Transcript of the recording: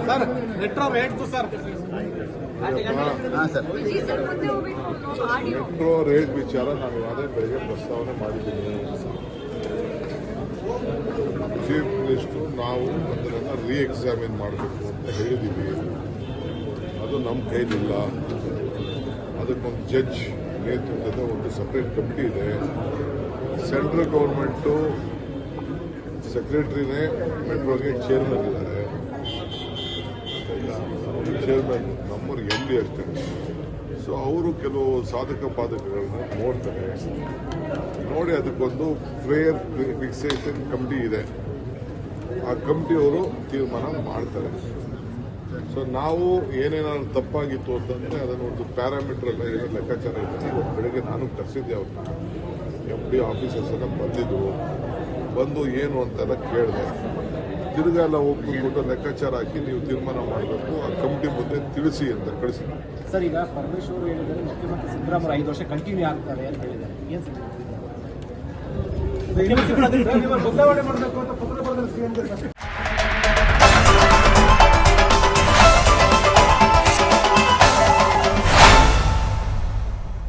Sir metro rate sir metro rate ವಿಚಾರ ನಾನು ಅದೇ ಬೆಳಗ್ಗೆ ಪ್ರಸ್ತಾವನೆ ಮಾಡಿದ್ದೀನಿ. ಚೀಫ್ ಮಿನಿಸ್ಟರ್ ನಾವು ಅದನ್ನು ರೀಎಕ್ಸಾಮಿನ್ ಮಾಡಬೇಕು ಅಂತ ಹೇಳಿದ್ದೀವಿ. ಅದು ನಮ್ಮ ಕೈಲಿಲ್ಲ. ಅದಕ್ಕೊಂದು ಜಡ್ಜ್ ನೇತೃತ್ವದ ಒಂದು ಸಪ್ರೇಟ್ ಕಮಿಟಿ ಇದೆ. ಸೆಂಟ್ರಲ್ ಗೌರ್ಮೆಂಟು ಸೆಕ್ರೆಟರಿನೇ ಮೆಟ್ರೋಗೆ ಚೇರ್ಮನ್ ಇದ್ದಾರೆ. ಚೇರ್ಮನ್ ನಮ್ಮರು ಎಲ್ಲಿ ಅಷ್ಟೇ. ಸೊ ಅವರು ಕೆಲವು ಸಾಧಕ ಬಾಧಕಗಳನ್ನ ನೋಡ್ತಾರೆ. ನೋಡಿ ಅದಕ್ಕೊಂದು ಫೇರ್ ಫಿಕ್ಸೇಷನ್ ಕಮಿಟಿ ಇದೆ. ಆ ಕಮಿಟಿಯವರು ತೀರ್ಮಾನ ಮಾಡ್ತಾರೆ. ಸೊ ನಾವು ಏನೇನಾದ್ರು ತಪ್ಪಾಗಿತ್ತು ಅಂತಂದರೆ ಅದನ್ನು ಒಂದು ಪ್ಯಾರಾಮೀಟರ್ ಎಲ್ಲ ಏನೋ ಲೆಕ್ಕಾಚಾರ ಇತ್ತು. ಇವತ್ತು ಬೆಳಗ್ಗೆ ನಾನು ಕರೆಸಿದ್ದೆ ಅವ್ರನ್ನ, MD ಆಫೀಸರ್ಸ್ ಎಲ್ಲ ಬಂದು ಏನು ಅಂತೆಲ್ಲ ಕೇಳಿದೆ. ತಿರ್ಗಾ ಎಲ್ಲ ಹೋಗ್ಬಿಟ್ಟು ಲೆಕ್ಕಾಚಾರ ಹಾಕಿ ನೀವು ತೀರ್ಮಾನ ಮಾಡಬೇಕು, ಆ ಕಮಿಟಿ ಮುಂದೆ ತಿಳಿಸಿ ಅಂತ ಕಳಿಸಿ. ಸರ್, ಈಗ ಪರಮೇಶ್ವರ್ ಹೇಳಿದರೆ ಮುಖ್ಯಮಂತ್ರಿ ಸಿದ್ದರಾಮಯ್ಯ 5 ವರ್ಷ ಕಂಟಿನ್ಯೂ ಆಗ್ತಾರೆ ಅಂತ ಹೇಳಿದ್ದಾರೆ. ಏನು ಬದಲಾವಣೆ ಮಾಡಬೇಕು ಅಂತ ಪತ್ರ ಬರೆದ